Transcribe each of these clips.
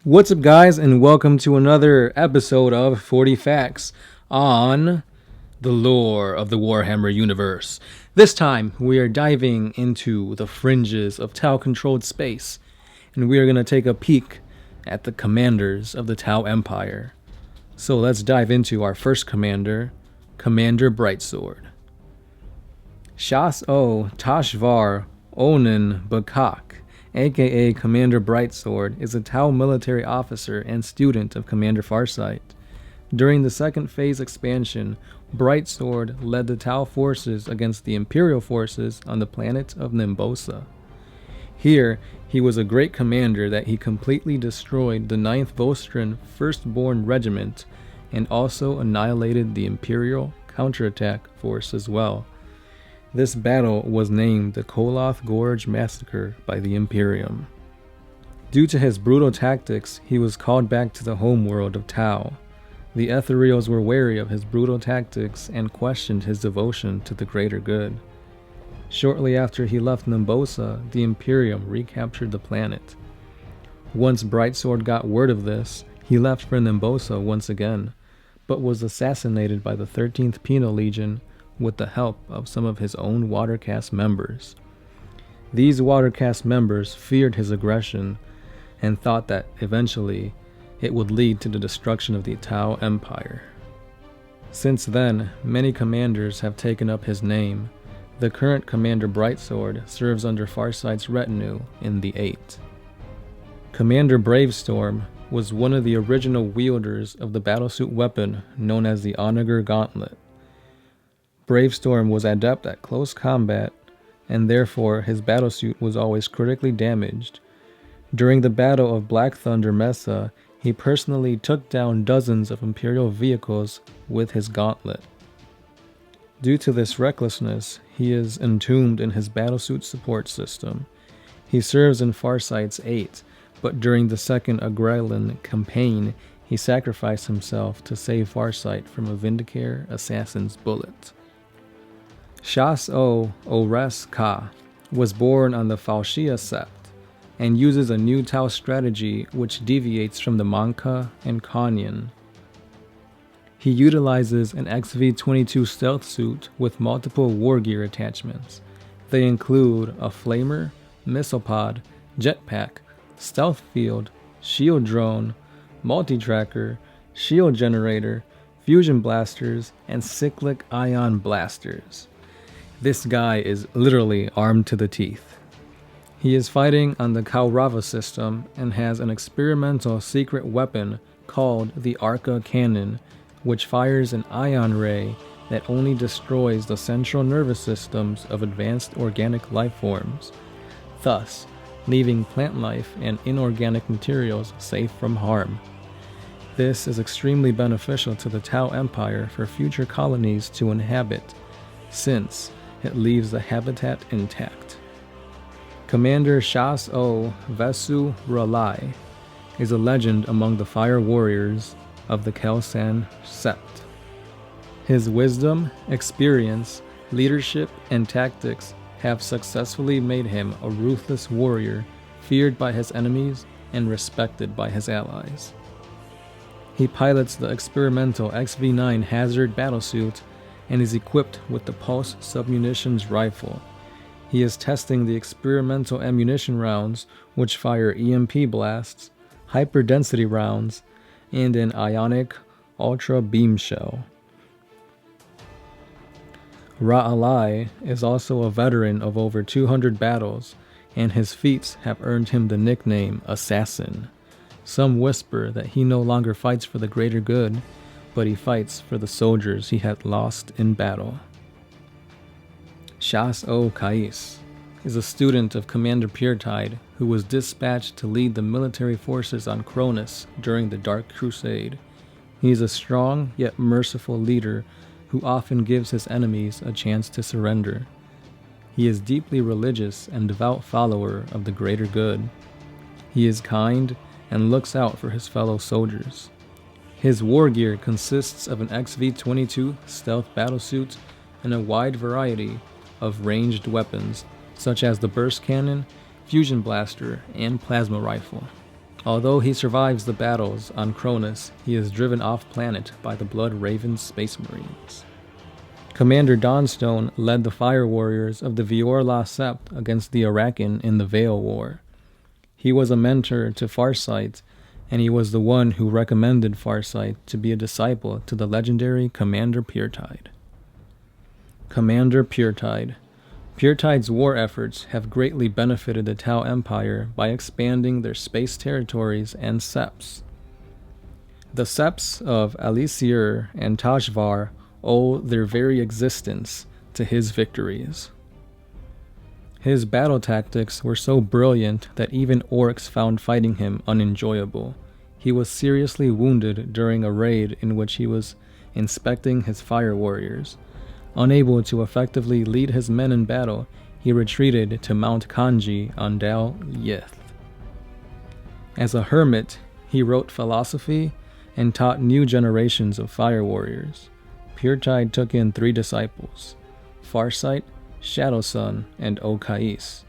What's up, guys, and welcome to another episode of 40 Facts on the lore of the Warhammer universe. This time, we are diving into the fringes of Tau-controlled space, and we are going to take a peek at the commanders of the Tau Empire. So let's dive into our first commander, Commander Brightsword. Shas O Tashvar Onan Bakak, aka Commander Brightsword, is a Tau military officer and student of Commander Farsight. During the second phase expansion, Brightsword led the Tau forces against the Imperial forces on the planet of Nimbosa. Here, he was a great commander that he completely destroyed the 9th Vostran Firstborn Regiment and also annihilated the Imperial counterattack force as well. This battle was named the Koloth Gorge Massacre by the Imperium. Due to his brutal tactics, he was called back to the homeworld of Tau. The Ethereals were wary of his brutal tactics and questioned his devotion to the greater good. Shortly after he left Nimbosa, the Imperium recaptured the planet. Once Brightsword got word of this, he left for Nimbosa once again, but was assassinated by the 13th Penal Legion with the help of some of his own Watercast members. These Watercast members feared his aggression and thought that eventually it would lead to the destruction of the Tau Empire. Since then, many commanders have taken up his name. The current Commander Brightsword serves under Farsight's retinue in the 8. Commander Bravestorm was one of the original wielders of the battlesuit weapon known as the Onager Gauntlet. Bravestorm was adept at close combat, and therefore his battlesuit was always critically damaged. During the Battle of Black Thunder Mesa, he personally took down dozens of Imperial vehicles with his gauntlet. Due to this recklessness, he is entombed in his battlesuit support system. He serves in Farsight's 8, but during the Second Agrellan campaign, he sacrificed himself to save Farsight from a Vindicare assassin's bullet. Shas O Ores Ka was born on the Falshia Sept and uses a new Tau strategy which deviates from the Manka and Kanyan. He utilizes an XV-22 stealth suit with multiple war gear attachments. They include a flamer, missile pod, jetpack, stealth field, shield drone, multi-tracker, shield generator, fusion blasters, and cyclic ion blasters. This guy is literally armed to the teeth. He is fighting on the Kaurava system and has an experimental secret weapon called the Arca Cannon, which fires an ion ray that only destroys the central nervous systems of advanced organic life forms, thus leaving plant life and inorganic materials safe from harm. This is extremely beneficial to the Tau Empire for future colonies to inhabit, since it leaves the habitat intact. Commander Shas O Vesu Ralai is a legend among the fire warriors of the Kelsan Sept. His wisdom, experience, leadership, and tactics have successfully made him a ruthless warrior, feared by his enemies and respected by his allies. He pilots the experimental XV-9 Hazard battlesuit and is equipped with the Pulse submunitions rifle. He is testing the experimental ammunition rounds, which fire EMP blasts, hyperdensity rounds, and an ionic ultra beam shell. Ra'alai is also a veteran of over 200 battles, and his feats have earned him the nickname Assassin. Some whisper that he no longer fights for the greater good, but he fights for the soldiers he had lost in battle. Shas O Kais is a student of Commander Puretide who was dispatched to lead the military forces on Cronus during the Dark Crusade. He is a strong yet merciful leader who often gives his enemies a chance to surrender. He is deeply religious and devout follower of the greater good. He is kind and looks out for his fellow soldiers. His war gear consists of an XV-22 stealth battlesuit and a wide variety of ranged weapons, such as the burst cannon, fusion blaster, and plasma rifle. Although he survives the battles on Cronus, he is driven off-planet by the Blood Raven Space Marines. Commander Dawnstone led the Fire Warriors of the Viorla Sept against the Arakan in the Veil War. He was a mentor to Farsight, and he was the one who recommended Farsight to be a disciple to the legendary Commander Puretide. Commander Puretide. Puretide's war efforts have greatly benefited the Tau Empire by expanding their space territories and septs. The septs of Alisir and Tajvar owe their very existence to his victories. His battle tactics were so brilliant that even orcs found fighting him unenjoyable. He was seriously wounded during a raid in which he was inspecting his fire warriors. Unable to effectively lead his men in battle, he retreated to Mount Kanji on Dal Yith. As a hermit, he wrote philosophy and taught new generations of fire warriors. Puretide took in 3 disciples, Farsight, Shadowsun, and Okais,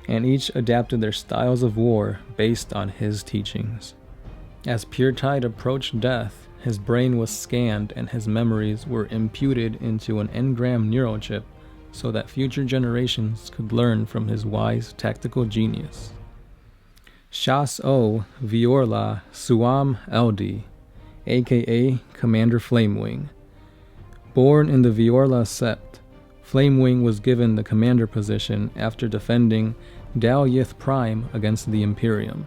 and each adapted their styles of war based on his teachings. As Puretide approached death, his brain was scanned and his memories were imputed into an engram neural chip so that future generations could learn from his wise tactical genius. Shas O Viorla Suam Eldi, aka Commander Flamewing. Born in the Viorla Sept, Flamewing was given the commander position after defending Dal Yith Prime against the Imperium.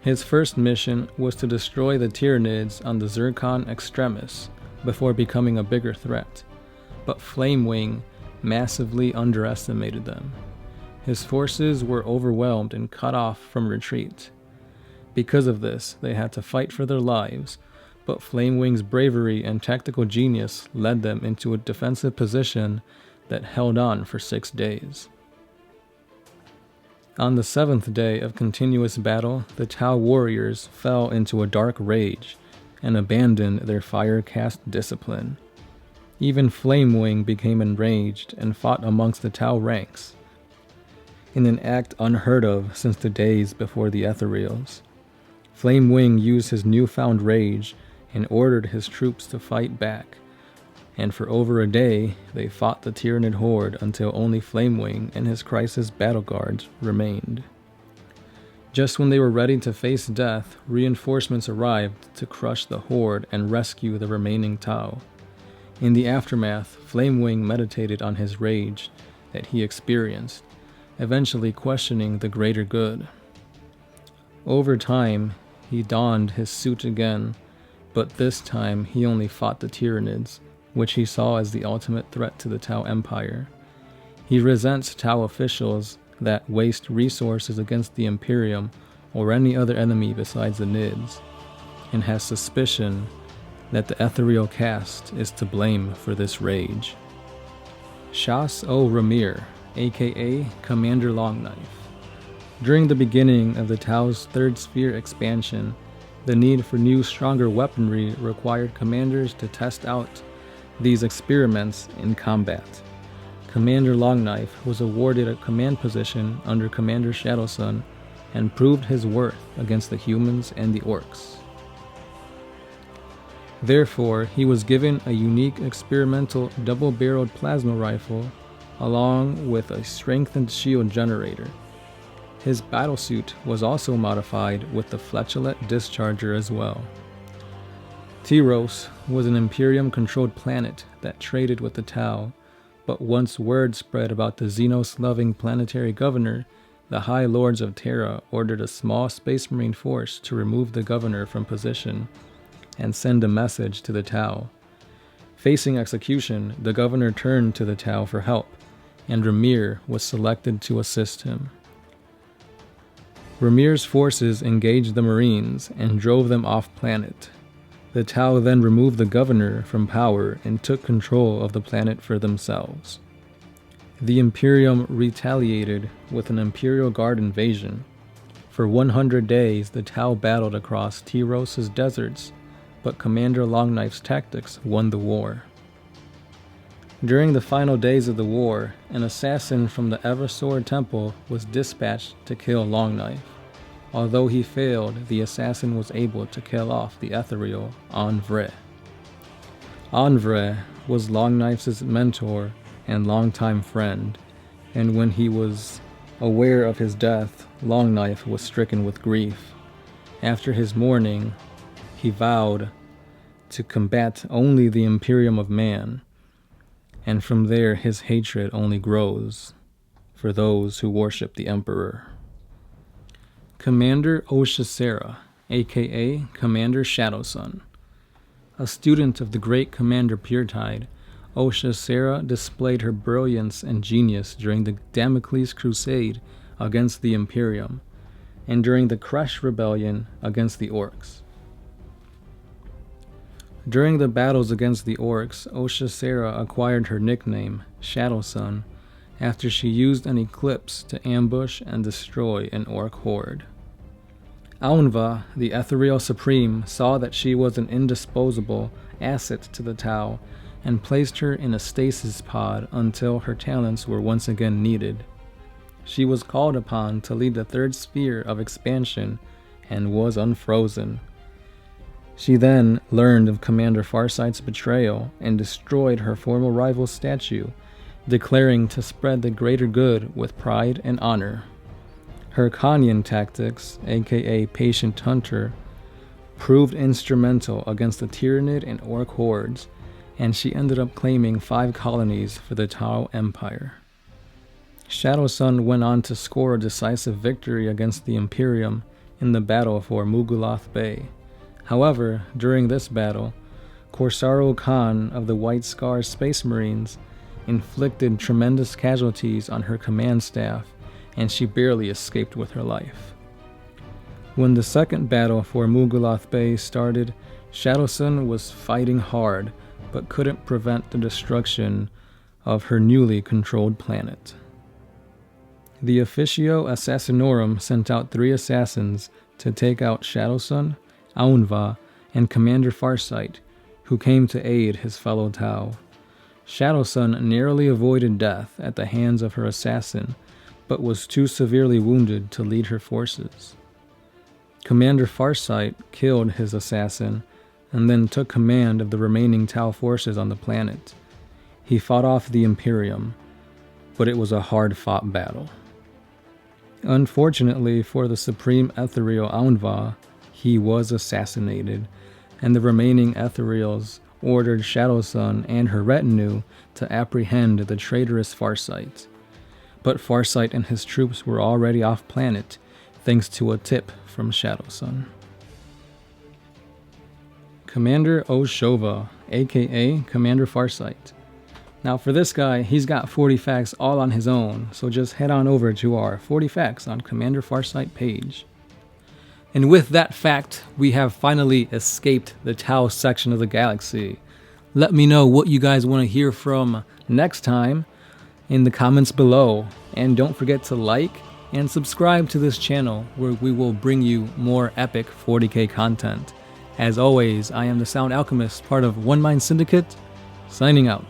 His first mission was to destroy the Tyranids on the Zircon Extremis before becoming a bigger threat, but Flamewing massively underestimated them. His forces were overwhelmed and cut off from retreat. Because of this, they had to fight for their lives, but Flamewing's bravery and tactical genius led them into a defensive position that held on for 6 days. On the 7th day of continuous battle, the Tau warriors fell into a dark rage and abandoned their fire caste discipline. Even Flamewing became enraged and fought amongst the Tau ranks, in an act unheard of since the days before the Ethereals. Flamewing used his newfound rage and ordered his troops to fight back, and for over a day they fought the Tyranid horde until only Flamewing and his crisis battle guards remained. Just when they were ready to face death, reinforcements arrived to crush the horde and rescue the remaining Tau. In the aftermath, Flamewing meditated on his rage that he experienced, eventually questioning the greater good. Over time, he donned his suit again, but this time he only fought the Tyranids, which he saw as the ultimate threat to the Tau Empire. He resents Tau officials that waste resources against the Imperium or any other enemy besides the Nids, and has suspicion that the Ethereal caste is to blame for this rage. Shas O Ramier, aka Commander Longknife. During the beginning of the Tau's Third Sphere expansion, the need for new, stronger weaponry required commanders to test out these experiments in combat. Commander Longknife was awarded a command position under Commander Shadowsun and proved his worth against the humans and the orcs. Therefore, he was given a unique experimental double-barreled plasma rifle along with a strengthened shield generator. His battlesuit was also modified with the fletchlet discharger as well. Tyros was an Imperium-controlled planet that traded with the Tau, but once word spread about the Xenos-loving planetary governor, the High Lords of Terra ordered a small Space Marine force to remove the governor from position and send a message to the Tau. Facing execution, the governor turned to the Tau for help, and Ramier was selected to assist him. Ramier's forces engaged the Marines and drove them off-planet. The Tau then removed the governor from power and took control of the planet for themselves. The Imperium retaliated with an Imperial Guard invasion. For 100 days, the Tau battled across Tyros' deserts, but Commander Longknife's tactics won the war. During the final days of the war, an assassin from the Eversword Temple was dispatched to kill Longknife. Although he failed, the assassin was able to kill off the ethereal Anvre. Anvre was Longknife's mentor and longtime friend, and when he was aware of his death, Longknife was stricken with grief. After his mourning, he vowed to combat only the Imperium of Man, and from there his hatred only grows for those who worship the Emperor. Commander Osha, aka Commander Shadowsun. A student of the great Commander Puretide, Osha displayed her brilliance and genius during the Damocles Crusade against the Imperium, and during the Crush Rebellion against the Orcs. During the battles against the Orcs, Osha acquired her nickname, Shadowsun, after she used an eclipse to ambush and destroy an Orc horde. Aunva, the Ethereal Supreme, saw that she was an indisposable asset to the Tau and placed her in a stasis pod until her talents were once again needed. She was called upon to lead the third sphere of expansion and was unfrozen. She then learned of Commander Farsight's betrayal and destroyed her former rival's statue, declaring to spread the greater good with pride and honor. Her Kanyan tactics, aka Patient Hunter, proved instrumental against the Tyranid and Orc hordes, and she ended up claiming 5 colonies for the Tau Empire. Shadowsun went on to score a decisive victory against the Imperium in the battle for Mughal Earth Bay. However, during this battle, Corsaro Khan of the White Scar Space Marines inflicted tremendous casualties on her command staff, and she barely escaped with her life. When the second battle for Mughal Earth Bay started, Shadowsun was fighting hard, but couldn't prevent the destruction of her newly controlled planet. The Officio Assassinorum sent out 3 assassins to take out Shadowsun, Aunva, and Commander Farsight, who came to aid his fellow Tau. Shadowsun narrowly avoided death at the hands of her assassin, but was too severely wounded to lead her forces. Commander Farsight killed his assassin and then took command of the remaining Tau forces on the planet. He fought off the Imperium, but it was a hard-fought battle. Unfortunately for the Supreme Ethereal Aunva, he was assassinated, and the remaining Ethereals ordered Shadowsun and her retinue to apprehend the traitorous Farsight. But Farsight and his troops were already off-planet, thanks to a tip from Shadowsun. Commander Oshova, aka Commander Farsight. Now for this guy, he's got 40 facts all on his own, so just head on over to our 40 facts on Commander Farsight page. And with that fact, we have finally escaped the Tau section of the galaxy. Let me know what you guys want to hear from next time in the comments below, and don't forget to like and subscribe to this channel where we will bring you more epic 40k content. As always, I am the Sound Alchemist, part of One Mind Syndicate, signing out.